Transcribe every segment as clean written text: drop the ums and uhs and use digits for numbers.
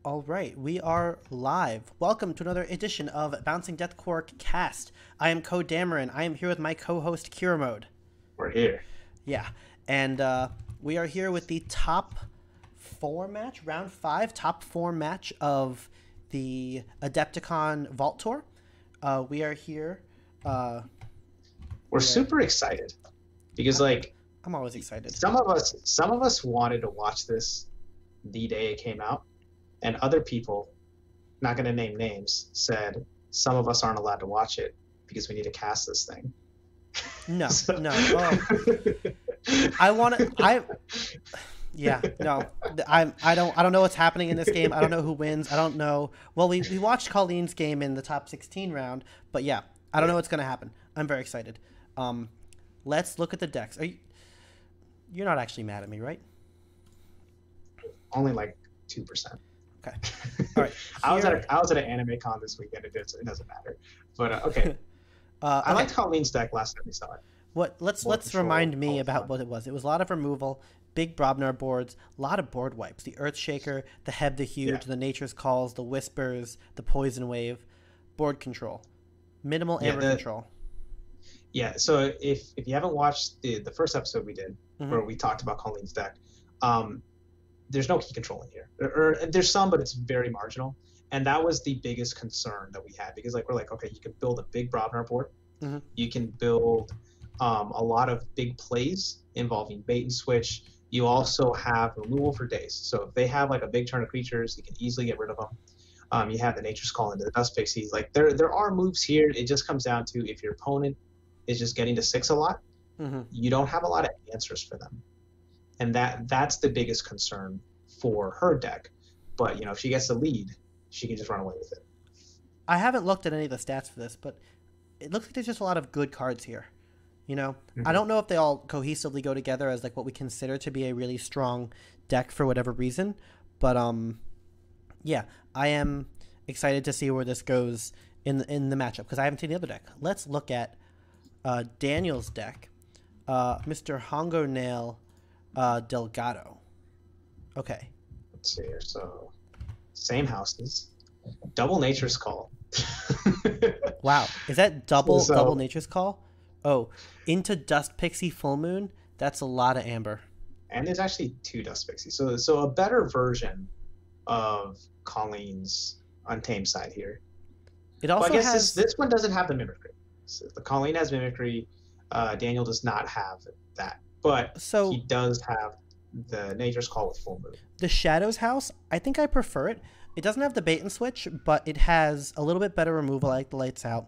All right, we are live. Welcome to another edition of Bouncing Death Quark Cast. I am Code Dameron. I am here with my co-host Kira Mode. We're here. Yeah, and we are here with the top four match, round 5, top 4 match of the Adepticon Vault Tour. We are here. We're super excited because, I'm always excited. Some of us wanted to watch this the day it came out. And other people, not going to name names, said some of us aren't allowed to watch it because we need to cast this thing. No, no. Well, yeah, no. I don't know what's happening in this game. I don't know who wins. I don't know. Well, we watched Colleen's game in the top 16 round, but yeah, I don't know what's going to happen. I'm very excited. Let's look at the decks. You're not actually mad at me, right? Only like 2%. Okay. All right. I was at an anime con this weekend. It doesn't matter. But okay. I liked Colleen's deck last time we saw it. Let's remind me about what it was. It was a lot of removal, big Brobnar boards, a lot of board wipes. The Earthshaker, the Heb the Huge, the Nature's Calls, the Whispers, the Poison Wave, board control, minimal amber control. Yeah. So if you haven't watched the first episode we did, where we talked about Colleen's deck, there's no key control in here. Or there's some, but it's very marginal. And that was the biggest concern that we had because we're like, okay, you can build a big Brobnar board. You can build a lot of big plays involving bait and switch. You also have removal for days. So if they have like a big turn of creatures, you can easily get rid of them. You have the Nature's Call into the Dust Pixies. Like there are moves here. It just comes down to if your opponent is just getting to 6 a lot, you don't have a lot of answers for them. And that's the biggest concern for her deck. But, if she gets the lead, she can just run away with it. I haven't looked at any of the stats for this, but it looks like there's just a lot of good cards here. I don't know if they all cohesively go together as like what we consider to be a really strong deck for whatever reason. But, yeah, I am excited to see where this goes in the matchup because I haven't seen the other deck. Let's look at Daniel's deck, Mr. Hongo Nail Delgado. Okay. Let's see here. So, same houses. Double Nature's Call. Wow. Is that double Nature's Call? Oh, into Dust Pixie Full Moon? That's a lot of amber. And there's actually 2 Dust Pixies. So a better version of Colleen's Untamed side here. It also has... this one doesn't have the Mimicry. So the Colleen has Mimicry. Daniel does not have that. But he does have the Nature's Call with Full Moon. The Shadows house, I think I prefer it. It doesn't have the bait and switch, but it has a little bit better removal. I like the Lights Out.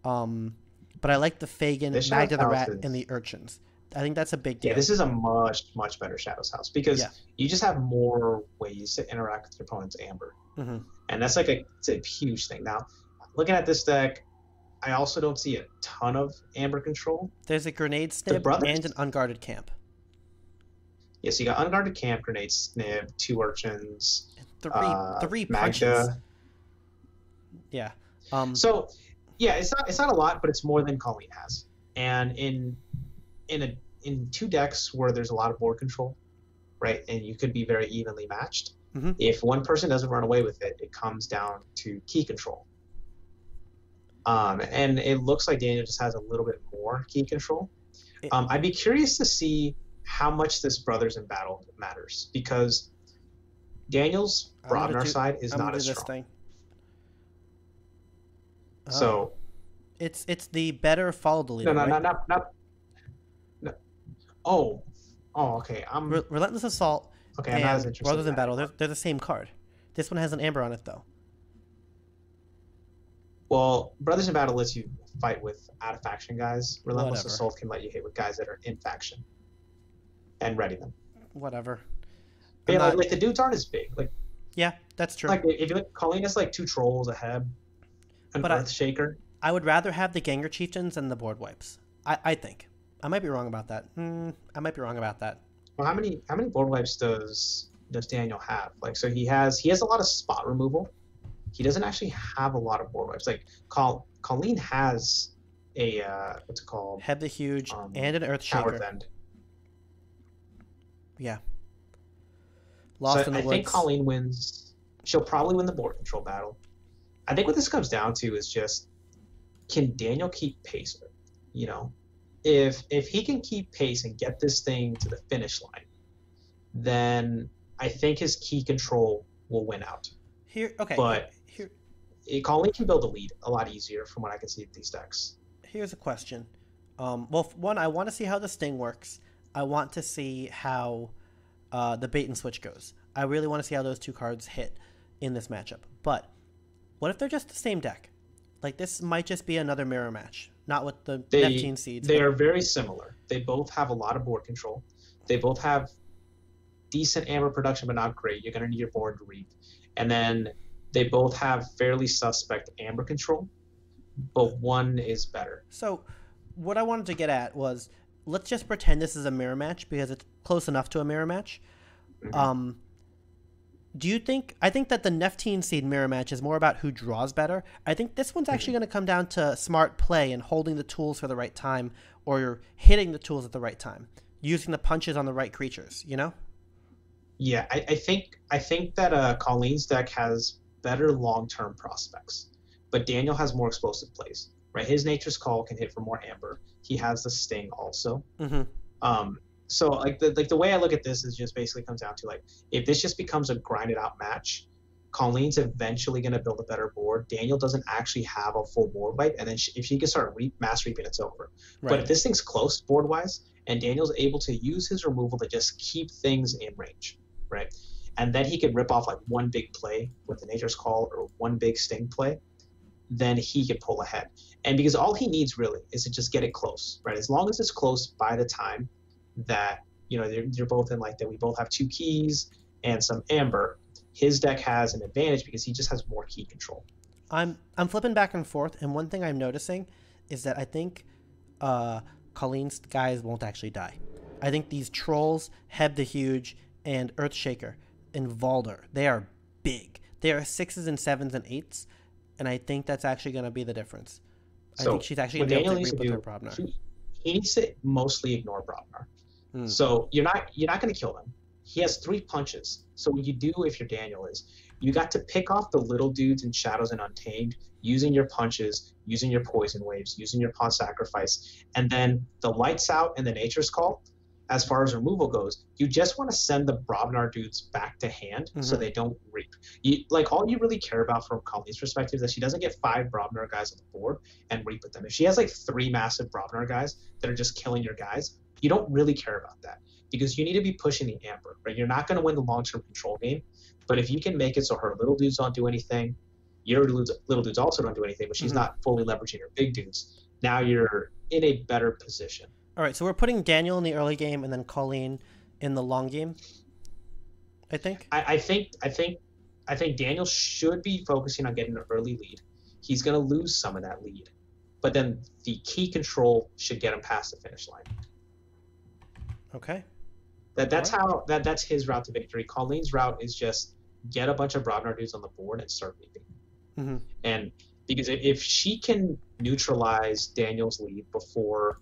But I like the Fagin, Magda the Rat, and the Urchins. I think that's a big deal. Yeah, this is a much, much better Shadows house because you just have more ways to interact with your opponent's Amber. And that's it's a huge thing. Now, looking at this deck, I also don't see a ton of Amber control. There's a Grenade Snib and an Unguarded Camp. Yes, you got Unguarded Camp, Grenade Snib, 2 Urchins, 3 punches. Magda. Yeah. So, yeah, it's not a lot, but it's more than Colleen has. And in 2 decks where there's a lot of board control, right, and you could be very evenly matched, if one person doesn't run away with it, it comes down to key control. And it looks like Daniel just has a little bit more key control. I'd be curious to see how much this Brothers in Battle matters because Daniel's Brobnar side is not as strong. So it's the better follow the leader. No. Oh, okay. Relentless Assault. Okay, I'm not as interested. Brothers in Battle, they're the same card. This one has an amber on it though. Well, Brothers in Battle lets you fight with out of faction guys. Relentless Assault can let you hit with guys that are in faction and ready them. Whatever. Yeah, like the dudes aren't as big. Yeah, that's true. Like if you look, Colleen has 2 Trolls, a Heb, an Earthshaker. I would rather have the Ganger Chieftains than the board wipes. I think. I might be wrong about that. Well, how many board wipes does Daniel have? So he has a lot of spot removal. He doesn't actually have a lot of board wipes. Colleen has a what's it called? Heb the Huge and an Earthshaker. End. Yeah. Lost in the Woods. I think Colleen wins she'll probably win the board control battle. I think what this comes down to is just, can Daniel keep pace? You know, if he can keep pace and get this thing to the finish line, then I think his key control will win out. But Colleen can build a lead a lot easier from what I can see with these decks. Here's a question. Well, one, I want to see how the Sting works. I want to see how the bait and switch goes. I really want to see how those two cards hit in this matchup. But what if they're just the same deck? Like, this might just be another mirror match, not with the Neptune seeds. They are very similar. They both have a lot of board control. They both have decent Amber production, but not great. You're going to need your board to reap. And then they both have fairly suspect Amber control, but one is better. So what I wanted to get at was, let's just pretend this is a mirror match because it's close enough to a mirror match. Mm-hmm. Do you think, I think that the Neptune seed mirror match is more about who draws better. I think this one's actually going to come down to smart play and holding the tools for the right time, or hitting the tools at the right time, using the punches on the right creatures, you know? Yeah, I think that Colleen's deck has better long-term prospects, but Daniel has more explosive plays, right? His Nature's Call can hit for more Amber. He has the Sting also. Mm-hmm. So like the way I look at this is just basically comes down to, like, if this just becomes a grinded out match, Colleen's eventually going to build a better board. Daniel doesn't actually have a full board wipe, and then if she can start mass reaping, it's over. Right. But if this thing's close board wise, and Daniel's able to use his removal to just keep things in range, right? And then he could rip off like one big play with the Nature's Call or one big Sting play, then he can pull ahead. And because all he needs really is to just get it close, right? As long as it's close by the time that, you know, they're both in, like, that we both have 2 keys and some Amber, his deck has an advantage because he just has more key control. I'm flipping back and forth, and one thing I'm noticing is that I think Colleen's guys won't actually die. I think these trolls, Heb the Huge, and Earthshaker, and Valder, they are big. They are 6s and 7s and 8s, and I think that's actually going to be the difference. I think she's actually going to be able to reap with her Brobnar. He needs to mostly ignore Brobnar. So you're not going to kill him. He has 3 punches. So what you do if you're Daniel is, you got to pick off the little dudes in Shadows and Untamed using your punches, using your poison waves, using your pawn sacrifice, and then the lights out and the Nature's Call. As far as removal goes, you just want to send the Brobnar dudes back to hand so they don't reap. All you really care about from Colleen's perspective is that she doesn't get 5 Brobnar guys on the board and reap with them. If she has like 3 massive Brobnar guys that are just killing your guys, you don't really care about that because you need to be pushing the Amber, right? You're not going to win the long-term control game, but if you can make it so her little dudes don't do anything, your little dudes also don't do anything, but she's not fully leveraging her big dudes, now you're in a better position. All right, so we're putting Daniel in the early game and then Colleen in the long game, I think. I think Daniel should be focusing on getting an early lead. He's going to lose some of that lead, but then the key control should get him past the finish line. Okay. That's his route to victory. Colleen's route is just get a bunch of Brobnar dudes on the board and start leading. And because if she can neutralize Daniel's lead before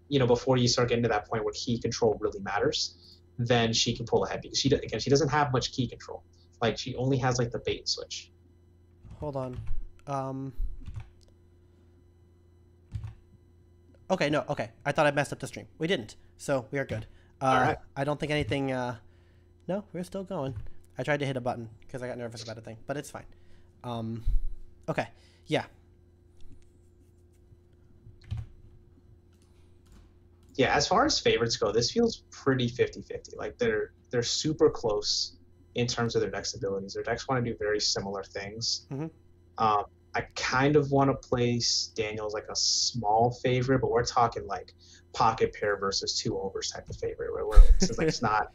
before you start getting to that point where key control really matters, then she can pull ahead because she doesn't have much key control. Like, she only has like the bait and switch. Hold on. Okay, no, okay. I thought I messed up the stream. We didn't, so we are good. All right. I don't think anything. No, we're still going. I tried to hit a button because I got nervous about a thing, but it's fine. Okay, yeah. Yeah, as far as favorites go, this feels pretty 50-50. Like, they're super close in terms of their deck's abilities. Their decks want to do very similar things. I kind of want to place Daniel as like a small favorite, but we're talking like pocket pair versus 2 overs type of favorite, where it's not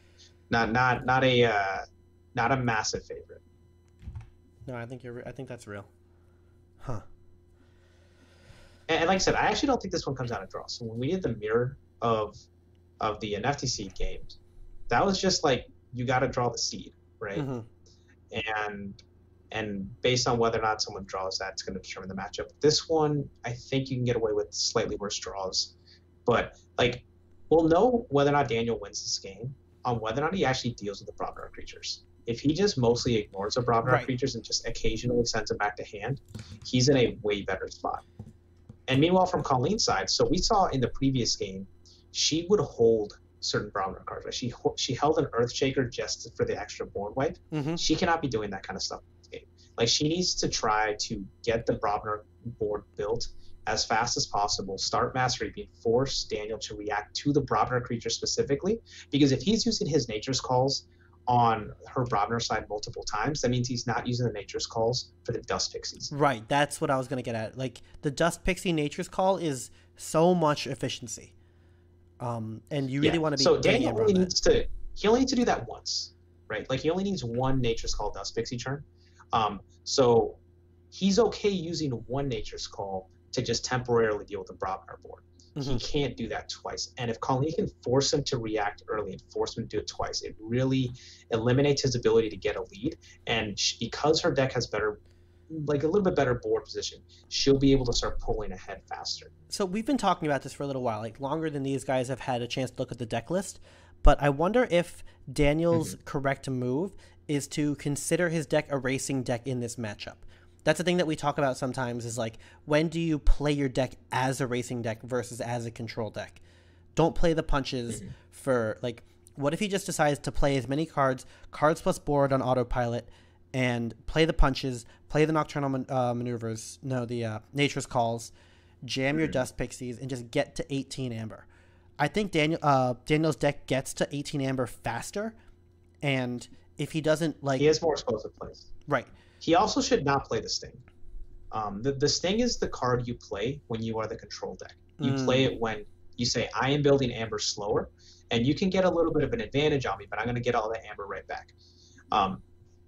a massive favorite. No, I think that's real. Huh. And like I said, I actually don't think this one comes out of draw. So when we did the mirror of the NFT seed games, that was just like, you got to draw the seed, right? And based on whether or not someone draws that, it's going to determine the matchup. This one, I think you can get away with slightly worse draws. But, we'll know whether or not Daniel wins this game on whether or not he actually deals with the Brobnar creatures. If he just mostly ignores the Brobnar Right. creatures and just occasionally sends them back to hand, he's in a way better spot. And meanwhile, from Colleen's side, so we saw in the previous game, she would hold certain Brobnar cards. Right? She held an Earthshaker just for the extra board wipe. Mm-hmm. She cannot be doing that kind of stuff in this game. Like, she needs to try to get the Brobnar board built as fast as possible, start Mass Reaping, force Daniel to react to the Brobnar creature specifically, because if he's using his Nature's Calls on her Brobnar side multiple times, that means he's not using the Nature's Calls for the Dust Pixies. Right, that's what I was going to get at. Like, the Dust Pixie Nature's Call is so much efficiency. And you really want to be... So Daniel only needs to do that once, right? Like, he only needs one Nature's Call Dust Pixie turn. So he's okay using one Nature's Call to just temporarily deal with the Brobnar board. Mm-hmm. He can't do that twice. And if Colleen can force him to react early and force him to do it twice, it really eliminates his ability to get a lead. And because her deck has better, like a little bit better board position, she'll be able to start pulling ahead faster. So we've been talking about this for a little while, like longer than these guys have had a chance to look at the deck list. But I wonder if Daniel's correct move is to consider his deck a racing deck in this matchup. That's the thing that we talk about sometimes is like, when do you play your deck as a racing deck versus as a control deck? Don't play the punches for, like, what if he just decides to play as many cards plus board on autopilot, and play the punches, play the Nocturnal Maneuvers, the Nature's Calls, jam your Dust Pixies, and just get to 18 Amber. I think Daniel's deck gets to 18 Amber faster, and if he doesn't, like... He has more explosive plays. Right. He also should not play the Sting. The Sting is the card you play when you are the control deck. You play it when you say, I am building Amber slower, and you can get a little bit of an advantage on me, but I'm going to get all the Amber right back.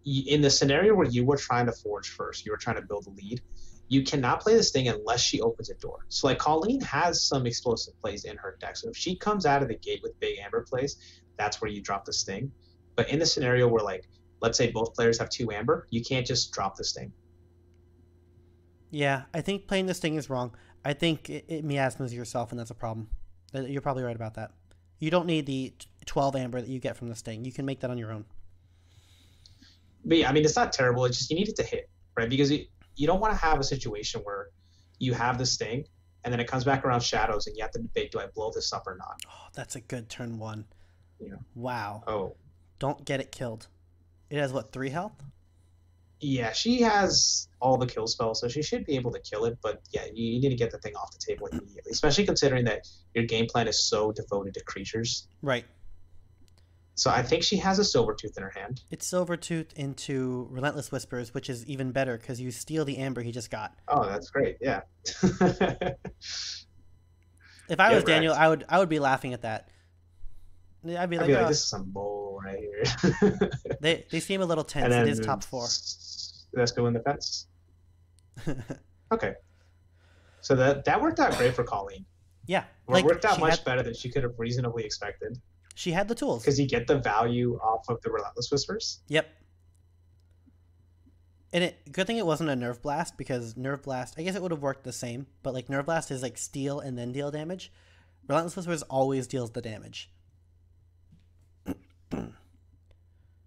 In the scenario where you were trying to forge first, you were trying to build a lead, you cannot play the Sting unless she opens a door. So, like, Colleen has some explosive plays in her deck. So if she comes out of the gate with big Amber plays, that's where you drop the Sting. But in the scenario where, like, let's say both players have 2 Amber, you can't just drop the Sting. Yeah, I think playing the Sting is wrong. I think it miasmas yourself, and that's a problem. You're probably right about that. You don't need the 12 Amber that you get from the Sting. You can make that on your own. But yeah, I mean, it's not terrible. It's just you need it to hit, right? Because you don't want to have a situation where you have the Sting, and then it comes back around Shadows, and you have to debate, do I blow this up or not? Oh, that's a good turn 1. Yeah. Wow. Oh. Don't get it killed. It has, what, 3 health? Yeah, she has all the kill spells, so she should be able to kill it. But yeah, you need to get the thing off the table immediately, especially considering that your game plan is so devoted to creatures. Right. So I think she has a Silvertooth in her hand. It's Silvertooth into Relentless Whispers, which is even better because you steal the Amber he just got. Oh, that's great. Yeah. If I was Daniel, I would be laughing at that. I'd be like, this is some bull right here. They seem a little tense. It is top 4. Let's go in the fence. Okay. So that worked out great for Colleen. Yeah. It worked out much better than she could have reasonably expected. She had the tools. Because you get the value off of the Relentless Whispers. Yep. And good thing it wasn't a Nerve Blast, because Nerve Blast, I guess it would have worked the same, but like Nerve Blast is like steal and then deal damage. Relentless Whispers always deals the damage.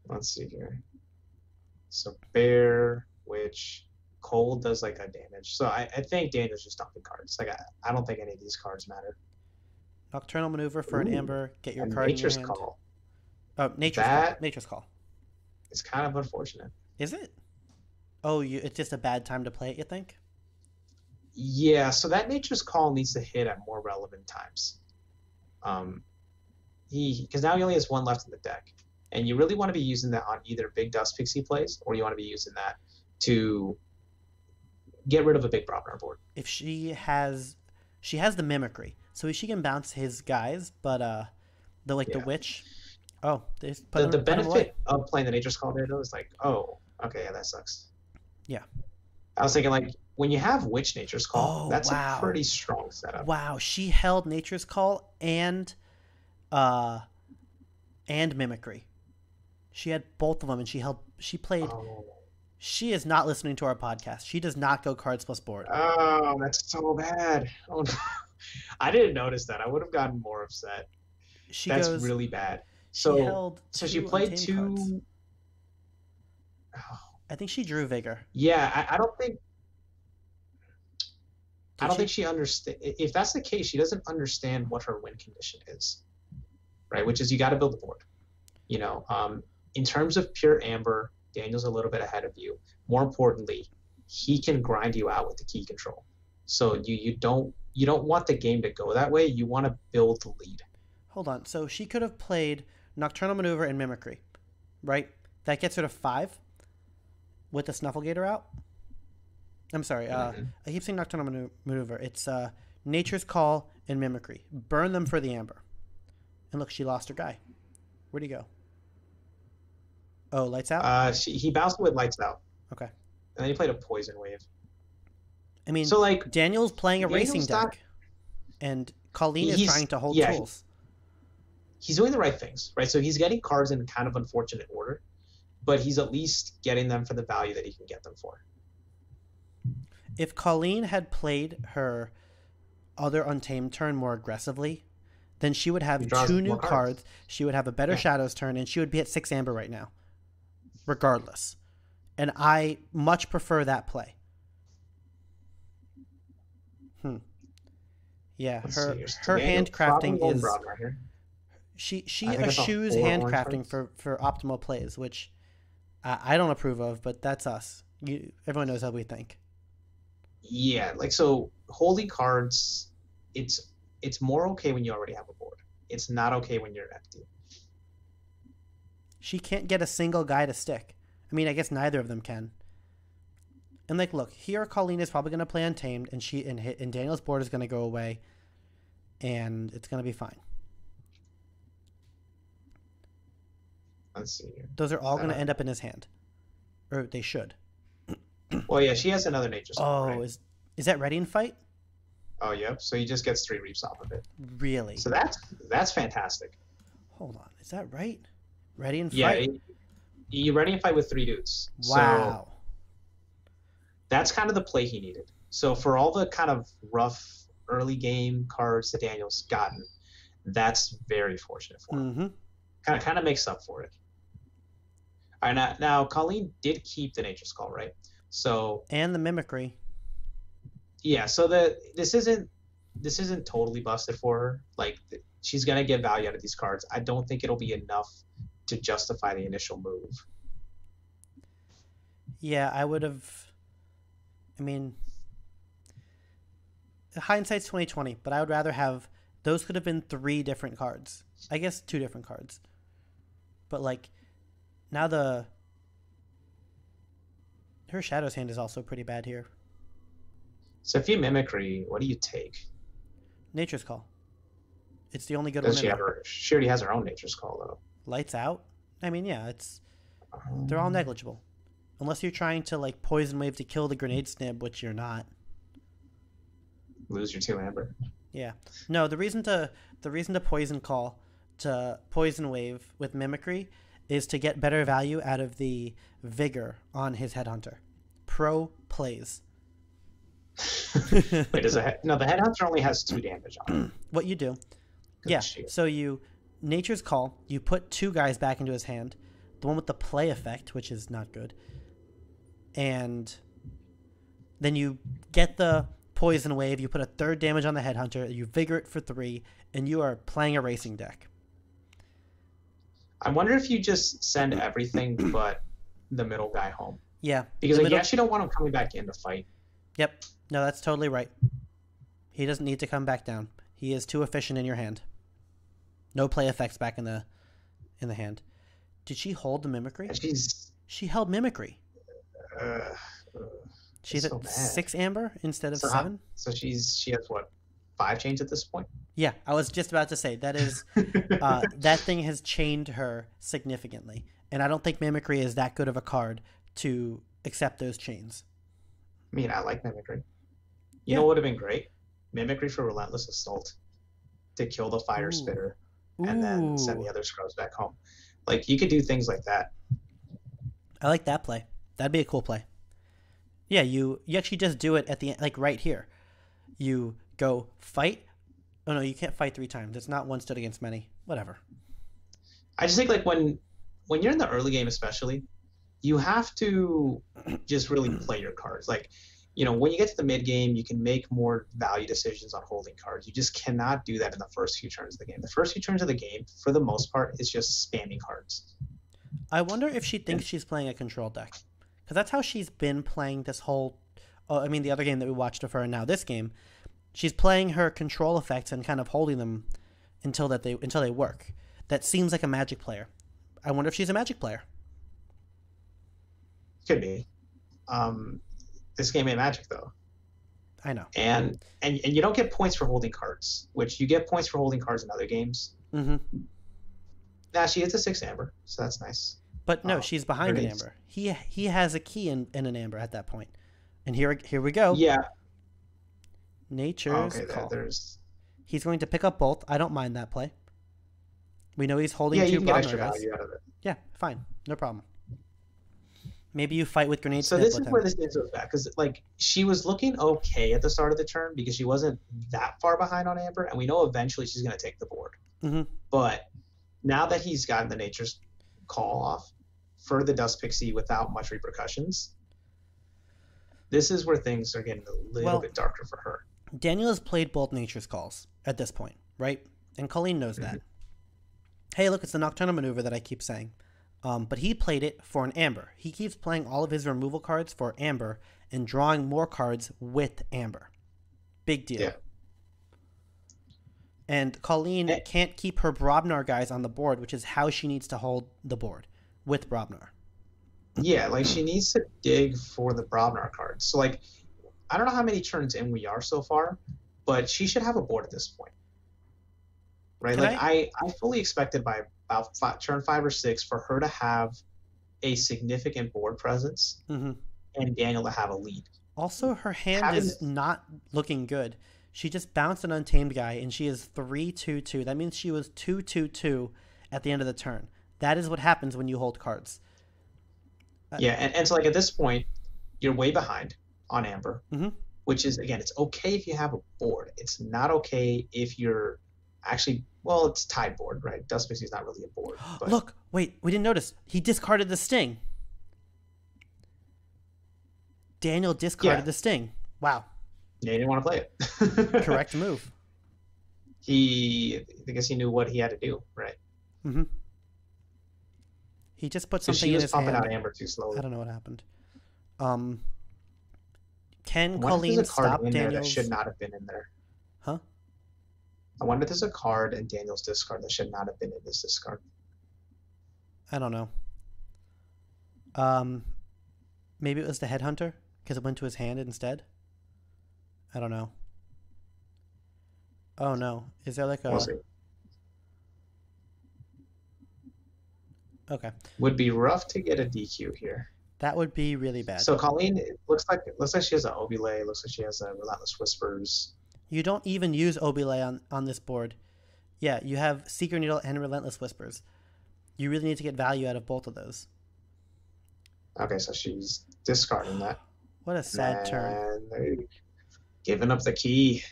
Let's see here. So Bear, Witch, Cold does like a damage. So I think Daniel's just dumping cards. Like I don't think any of these cards matter. Nocturnal Maneuver for an Amber. Get your card Nature's in your hand. Call. Oh, Nature's Call. It's kind of unfortunate. Is it? Oh, it's just a bad time to play it, you think? Yeah, so that Nature's Call needs to hit at more relevant times. Because now he only has 1 left in the deck. And you really want to be using that on either big Dust Pixie plays, or you want to be using that to get rid of a big Brobnar board. If she has the Mimicry, so she can bounce his guys, but the Witch. Oh, the benefit of playing the Nature's Call there though is like, oh, okay, yeah, that sucks. Yeah. I was thinking, like, when you have Witch Nature's Call, that's a pretty strong setup. Wow, she held Nature's Call and Mimicry. She had both of them, and she played. Oh. She is not listening to our podcast. She does not go cards plus board. Oh, that's so bad. Oh, no. I didn't notice that. I would have gotten more upset. That's really bad. So she played 2. I think she drew Vigor. Yeah, I don't think I Did don't she? think she understand. If that's the case, she doesn't understand what her win condition is, right? Which is you got to build the board. You know, in terms of pure amber, Daniel's a little bit ahead of you. More importantly, he can grind you out with the key control. So you don't want the game to go that way. You want to build the lead. Hold on. So she could have played Nocturnal Maneuver and Mimicry, right? That gets her to 5 with the Snufflegator out. I'm sorry. I keep saying Nocturnal Maneuver. It's Nature's Call and Mimicry. Burn them for the amber. And look, she lost her guy. Where'd he go? Oh, lights out? He bounced with lights out. Okay. And then he played a poison wave. I mean, so like Daniel's playing a racing deck, not, and Colleen is trying to hold tools. He's doing the right things, right? So he's getting cards in kind of unfortunate order, but he's at least getting them for the value that he can get them for. If Colleen had played her other Untamed turn more aggressively, then she would have 2 new cards. She would have a better Shadows turn, and she would be at 6 amber right now, regardless. And I much prefer that play. Yeah, her handcrafting is she eschews handcrafting for optimal plays, which I don't approve of, but that's us. Everyone knows how we think. Yeah, like so holding cards, it's more okay when you already have a board. It's not okay when you're empty. She can't get a single guy to stick. I mean, I guess neither of them can. And like, look, here Colleen is probably going to play Untamed, and Daniel's board is going to go away, and it's going to be fine. Let's see here. Those are all going to end up in his hand, or they should. Well, yeah, she has another Nature's Call. Oh, right? Is that Ready and Fight? Oh, yep. So he just gets 3 reaps off of it. Really? So that's fantastic. Hold on, is that right? Ready and Fight. Yeah, you Ready and Fight with 3 dudes. Wow. So that's kind of the play he needed. So for all the kind of rough early game cards that Daniel's gotten, that's very fortunate for him. Kind of makes up for it. All right, now Colleen did keep the Nature's Call, right? So and the Mimicry. Yeah, so this isn't totally busted for her. Like she's gonna get value out of these cards. I don't think it'll be enough to justify the initial move. Yeah, I would have. I mean, hindsight's 20/20, but I would rather have those could have been 3 different cards. I guess 2 different cards. But like now her Shadow's hand is also pretty bad here. So if you Mimicry, what do you take? Nature's Call. It's the only good one. She already has her own Nature's Call though. Lights out? I mean, yeah, they're all negligible. Unless you're trying to like Poison Wave to kill the Grenade Snib, which you're not. Lose your 2 amber. Yeah. No, the reason to Poison Call to Poison Wave with Mimicry is to get better value out of the Vigor on his Headhunter. Pro plays. Wait, the Headhunter only has 2 damage on it. What you do. Yeah. So you Nature's Call, you put 2 guys back into his hand. The one with the play effect, which is not good. And then you get the Poison Wave, you put a 3rd damage on the Headhunter, you Vigor it for 3, and you are playing a racing deck. I wonder if you just send everything but the middle guy home. Yeah. Because you actually don't want him coming back in to fight. Yep. No, that's totally right. He doesn't need to come back down. He is too efficient in your hand. No play effects back in the hand. Did she hold the Mimicry? She held Mimicry. She's at 6 amber instead of 7. So she has what, 5 chains at this point? Yeah, I was just about to say that is that thing has chained her significantly, and I don't think Mimicry is that good of a card to accept those chains. I mean, I like Mimicry. You know what would have been great? Mimicry for Relentless Assault to kill the Fire Spitter and then send the other scrubs back home. Like you could do things like that. I like that play. That'd be a cool play. Yeah, you actually just do it at the end, like right here. You go fight. Oh no, you can't fight 3 times. It's not one stood against many. Whatever. I just think like when you're in the early game especially, you have to just really play your cards. Like, when you get to the mid game, you can make more value decisions on holding cards. You just cannot do that in the first few turns of the game. The first few turns of the game, for the most part, is just spamming cards. I wonder if she thinks she's playing a control deck, because that's how she's been playing this whole. I mean, the other game that we watched of her, and now this game, she's playing her control effects and kind of holding them until they work. That seems like a Magic player. I wonder if she's a Magic player. Could be. This game ain't Magic though. I know. And you don't get points for holding cards, which you get points for holding cards in other games. Mm-hmm. Now she hits a 6 amber, so that's nice. But no, she's behind an amber. He has a key in an amber at that point. And here we go. Yeah. Nature's call. He's going to pick up both. I don't mind that play. We know he's holding two Bromner guys. Value out of it. Yeah, fine. No problem. Maybe you fight with grenades. So this is where this game goes back, because she was looking okay at the start of the turn because she wasn't that far behind on amber, and we know eventually she's going to take the board. Mm-hmm. But now that he's gotten the Nature's Call off for the Dust Pixie without much repercussions, this is where things are getting a little bit darker for her. Daniel has played both Nature's Calls at this point, right? And Colleen knows that. Hey, look, it's the Nocturnal Maneuver that I keep saying. But he played it for an amber. He keeps playing all of his removal cards for amber and drawing more cards with amber. Big deal. Yeah. And Colleen can't keep her Brobnar guys on the board, which is how she needs to hold the board with Brobnar. Yeah, she needs to dig for the Brobnar cards. So, I don't know how many turns in we are so far, but she should have a board at this point. Right? I fully expected by about turn 5 or 6 for her to have a significant board presence and Daniel to have a lead. Also, her hand is not looking good. She just bounced an Untamed guy, and she is 3-2-2. That means she was 2-2-2 at the end of the turn. That is what happens when you hold cards. Yeah, and so at this point, you're way behind on amber, which is, again, it's okay if you have a board. It's not okay if you're actually, it's tied board, right? Dust Pixie is not really a board. But... Look, wait, we didn't notice. He discarded the Sting. Daniel discarded the Sting. Wow. Yeah, he didn't want to play it. Correct move. I guess he knew what he had to do, right? Mm-hmm. He just put something in his hand. She was pumping out amber too slowly. I don't know what happened. Can Colleen stop Daniel's... that should not have been in there. Huh? I wonder if there's a card in Daniel's discard that should not have been in his discard. I don't know. Maybe it was the Headhunter because it went to his hand instead. I don't know. Oh no! Is there a? We'll see. Okay. Would be rough to get a DQ here. That would be really bad. So Colleen, it looks like she has an Obile. Looks like she has a Relentless Whispers. You don't even use Obile on this board. Yeah, you have Seeker Needle and Relentless Whispers. You really need to get value out of both of those. Okay, so she's discarding that. What a sad turn. Giving up the key.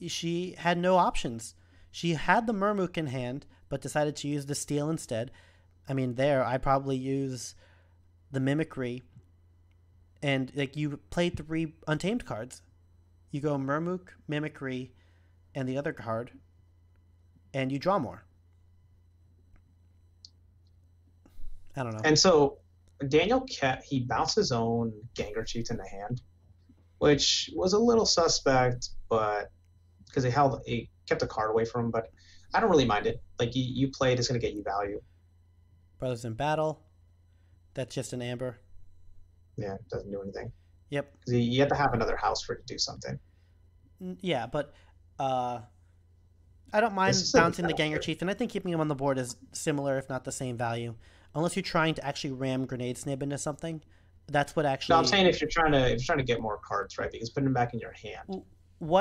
She had no options. She had the Murmook in hand, but decided to use the Steel instead. I mean, I probably use the Mimicry. And you played 3 Untamed cards. You go Murmook, Mimicry, and the other card, and you draw more. I don't know. And so Daniel he bounced his own Gengar Chieftain in the hand, which was a little suspect, but because he kept a card away from him, but I don't really mind it. You play it, it's going to get you value. Brothers in Battle. That's just an amber. Yeah, it doesn't do anything. Yep. Because you have to have another house for it to do something. Yeah, but I don't mind bouncing the Gengar Chieftain. I think keeping him on the board is similar, if not the same value. Unless you're trying to actually ram Grenade Snib into something. That's what actually... No, I'm saying if you're trying to get more cards, right? Because putting them back in your hand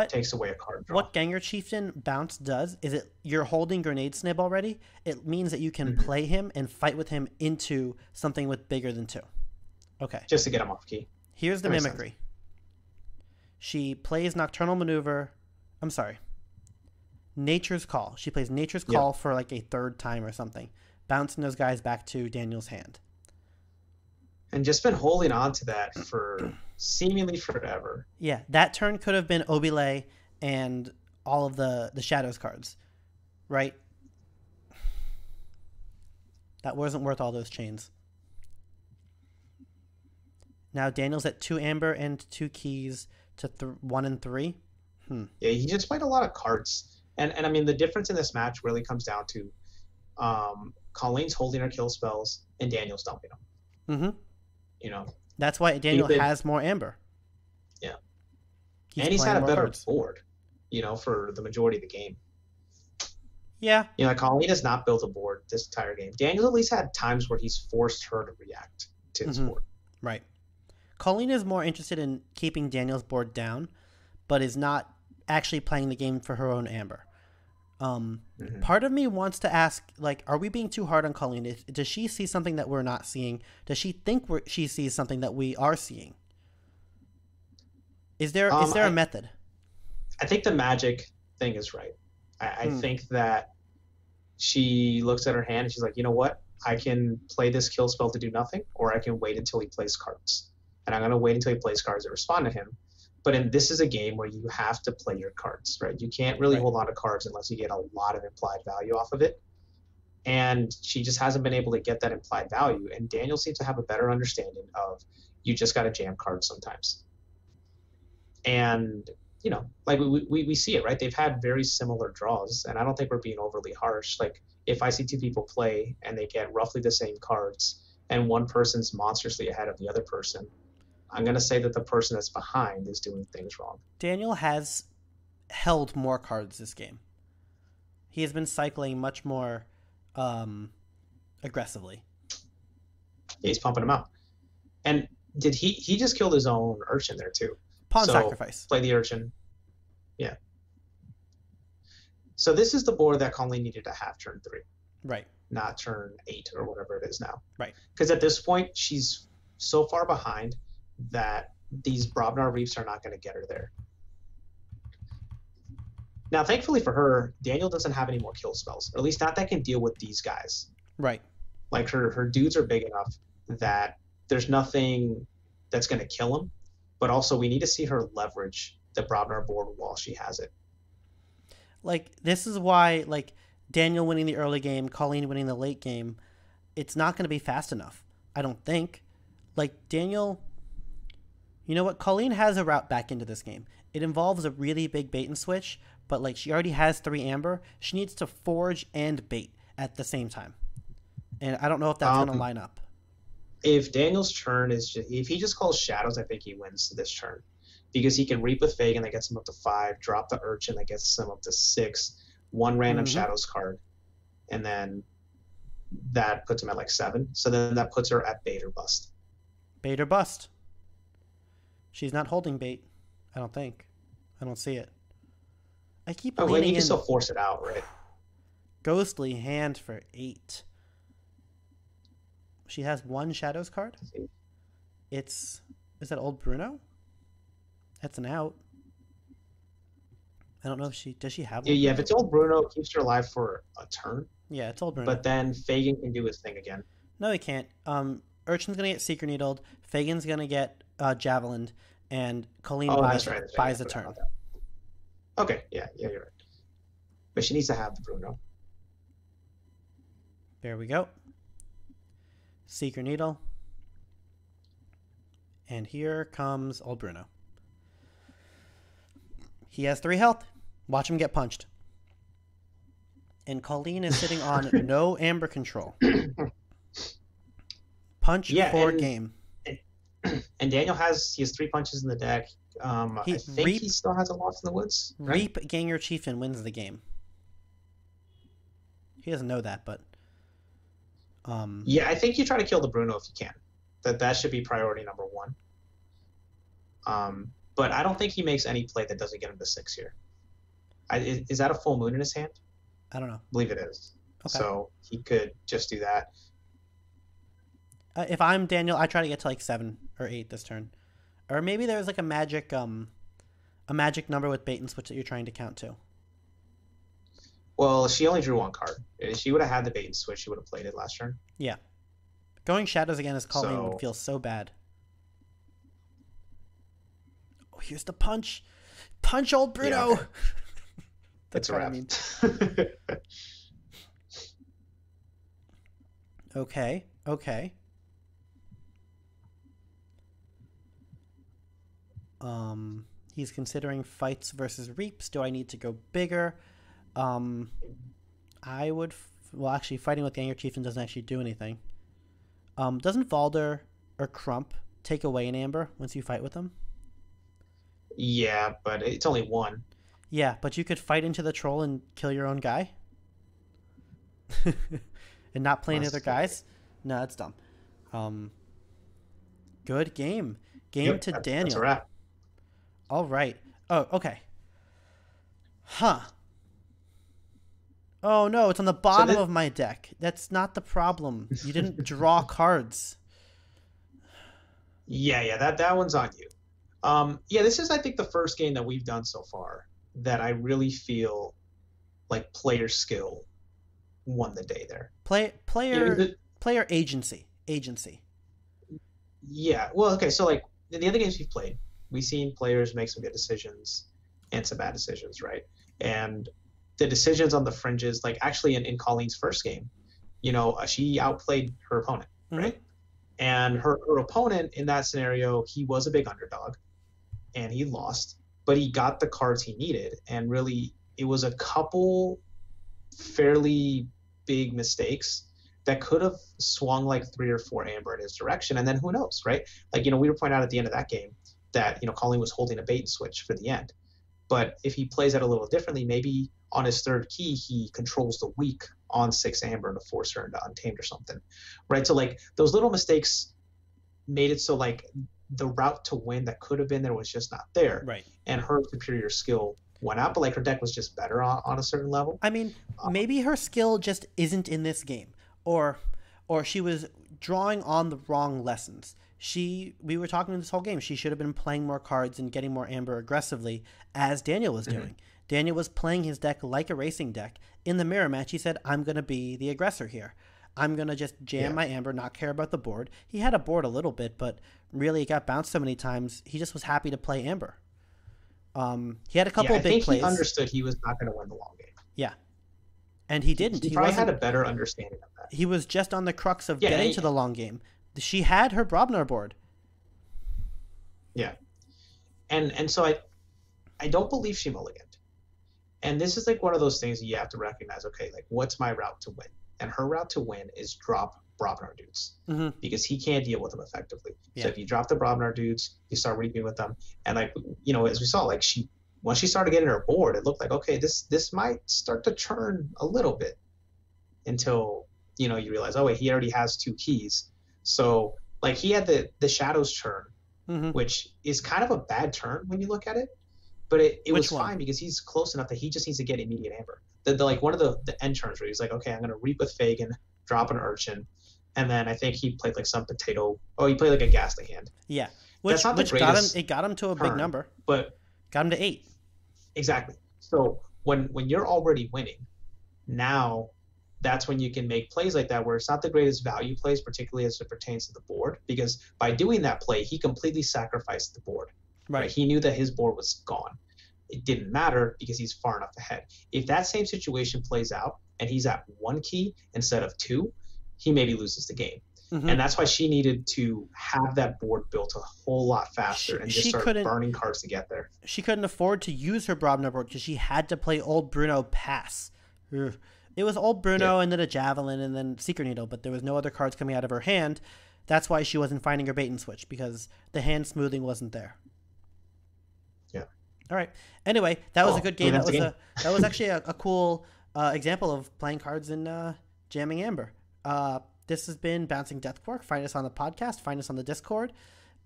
takes away a card draw. What Gengar Chieftain bounce does is you're holding Grenade Snib already. It means that you can play him and fight with him into something with bigger than 2. Okay. Just to get him off key. Here's the Mimicry. She plays Nocturnal Maneuver. I'm sorry. Nature's Call. She plays Nature's Call for a 3rd time or something. Bouncing those guys back to Daniel's hand. And just been holding on to that for seemingly forever. Yeah, that turn could have been Obile and all of the Shadows cards, right? That wasn't worth all those chains. Now Daniel's at 2 amber and 2 keys to 1 and 3. Yeah, he just played a lot of cards. And I mean, the difference in this match really comes down to Colleen's holding her kill spells and Daniel's dumping them. Mm-hmm. You know, that's why Daniel has more amber. Yeah. He's had a better cards. board, you know, for the majority of the game. Yeah. You know, Colleen has not built a board this entire game. Daniel at least had times where he's forced her to react to his board. Right. Colleen is more interested in keeping Daniel's board down, but is not actually playing the game for her own amber. Part of me wants to ask, like, are we being too hard on Colleen? Does she see something that we're not seeing? Does she think she sees something that we are seeing? Is there a method? I think the magic thing is right. I think that she looks at her hand and she's like, you know what? I can play this kill spell to do nothing, or I can wait until he plays cards. And I'm going to wait until he plays cards and respond to him. But this is a game where you have to play your cards, right? You can't really hold on to cards unless you get a lot of implied value off of it. And she just hasn't been able to get that implied value. And Daniel seems to have a better understanding of you just got to jam cards sometimes. And, you know, like we see it, right? They've had very similar draws, and I don't think we're being overly harsh. Like, if I see two people play and they get roughly the same cards and one person's monstrously ahead of the other person, I'm going to say that the person that's behind is doing things wrong. Daniel has held more cards this game. He has been cycling much more aggressively. Yeah, he's pumping them out. And did he just killed his own urchin there too? Pawn sacrifice. Play the urchin. Yeah. So this is the board that Colleen needed to have turn 3. Right. Not turn 8 or whatever it is now. Right. Because at this point, she's so far behind that these Brobnar Reefs are not going to get her there. Now, thankfully for her, Daniel doesn't have any more kill spells, or at least not that can deal with these guys. Right. Like, her dudes are big enough that there's nothing that's going to kill him, but also we need to see her leverage the Brobnar board while she has it. Like, this is why, like, Daniel winning the early game, Colleen winning the late game, it's not going to be fast enough, I don't think. Like, Daniel, you know what? Colleen has a route back into this game. It involves a really big bait and switch, but, like, she already has 3 amber. She needs to forge and bait at the same time. And I don't know if that's going to line up. If Daniel's turn is if he just calls shadows, I think he wins this turn. Because he can reap with Fagin that gets him up to 5, drop the urchin that gets him up to 6, one random shadows card, and then that puts him at like 7. So then that puts her at bait or bust. Bait or bust. She's not holding bait, I don't think. I don't see it. I keep leaning in. You can still force it out, right? Ghostly hand for 8. She has 1 shadows card. Is that old Bruno? That's an out. I don't know if does she have one? Yeah, if it's old Bruno, it keeps her alive for a turn. Yeah, it's old Bruno. But then Fagin can do his thing again. No, he can't. Urchin's going to get Seeker Needled, Fagin's going to get Javelined, and Colleen buys a turn. Okay, yeah, you're right. But she needs to have the Bruno. There we go. Seeker Needle. And here comes old Bruno. He has 3 health. Watch him get punched. And Colleen is sitting on no amber control. Punch for game. And Daniel has 3 punches in the deck. I think he still has a Lost in the Woods. Right? Reap Ganger Chieftain wins the game. He doesn't know that, but yeah, I think you try to kill the Bruno if you can. That should be priority number 1. But I don't think he makes any play that doesn't get him to 6 here. Is that a full moon in his hand? I don't know. I believe it is. Okay. So he could just do that. If I'm Daniel, I try to get to like 7 or 8 this turn. Or maybe there's like a magic number with bait and switch that you're trying to count to. Well, she only drew 1 card. If she would have had the bait and switch, she would have played it last turn. Yeah. Going shadows again as Colleen So would feel so bad. Oh, here's the punch. Punch old Bruno. yeah, okay. That's It's a what I wrap. mean. Okay. Okay. He's considering fights versus reaps. Do I need to go bigger? I would. Well, actually, fighting with the Anger Chieftain doesn't actually do anything. Doesn't Valder or Crump take away an Amber once you fight with them? Yeah, but it's only one. Yeah, but you could fight into the troll and kill your own guy, and not play any other guys. No, that's dumb. Good game. Game Yep, to that's Daniel. a wrap. All right. Oh, okay. Huh. Oh no, it's on the bottom of my deck. That's not the problem. You didn't draw cards. Yeah, that one's on you. Yeah, this is I think the first game that we've done so far that I really feel like player skill won the day there. Player agency. Yeah, well, okay, so like in the other games we've played, we've seen players make some good decisions and some bad decisions, right? And the decisions on the fringes, like actually in Colleen's first game, she outplayed her opponent, right? And her opponent in that scenario, he was a big underdog and he lost, but he got the cards he needed. And really, it was a couple fairly big mistakes that could have swung like 3 or 4 Amber in his direction. And then who knows, right? Like, we were pointing out at the end of that game that, Colleen was holding a bait and switch for the end. But if he plays it a little differently, maybe on his third key, he controls the weak on 6 Amber to force her into Untamed or something, right? So like those little mistakes made it so like the route to win that could have been there was just not there. Right. And her superior skill went out, but like her deck was just better on a certain level. I mean, maybe her skill just isn't in this game, or she was drawing on the wrong lessons. We were talking this whole game. She should have been playing more cards and getting more Amber aggressively, as Daniel was doing. Daniel was playing his deck like a racing deck. In the mirror match, he said, I'm going to be the aggressor here. I'm going to just jam my Amber, not care about the board. He had a board a little bit, but really it got bounced so many times, he just was happy to play Amber. He had a couple of big plays. He understood he was not going to win the long game. Yeah. And he didn't. He probably had a better understanding of that. He was just on the crux of getting to the long game. She had her Brobnar board. Yeah. And so I don't believe she mulliganed. And this is like one of those things that you have to recognize, okay, like what's my route to win? And her route to win is drop Brobnar dudes because he can't deal with them effectively. Yeah. So if you drop the Brobnar dudes, you start reaping with them. And like, as we saw, like once she started getting her board, it looked like, okay, this might start to churn a little bit until, you realize, oh wait, he already has 2 keys. So like he had the shadows churn, which is kind of a bad turn when you look at it. But it was fine because he's close enough that he just needs to get immediate Amber. The like one of the end turns where he's like, okay, I'm gonna reap with Fagin, drop an Urchin, and then I think he played like some potato. Oh, he played like a Ghastly Hand. Yeah, which got him to a big number, but got him to 8. Exactly. So when you're already winning, now that's when you can make plays like that where it's not the greatest value plays, particularly as it pertains to the board, because by doing that play, he completely sacrificed the board. Right. He knew that his board was gone. It didn't matter because he's far enough ahead. If that same situation plays out and he's at 1 key instead of 2, he maybe loses the game. And that's why she needed to have that board built a whole lot faster and just start burning cards to get there. She couldn't afford to use her Brobnar board because she had to play Old Bruno pass. Ugh. It was Old Bruno and then a Javelin and then Secret Needle, but there was no other cards coming out of her hand. That's why she wasn't finding her bait and switch, because the hand smoothing wasn't there. Yeah. All right. Anyway, that was a good game. That was actually a cool example of playing cards in jamming Amber. This has been Bouncing Death Quark. Find us on the podcast. Find us on the Discord.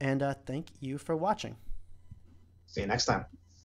And thank you for watching. See you next time.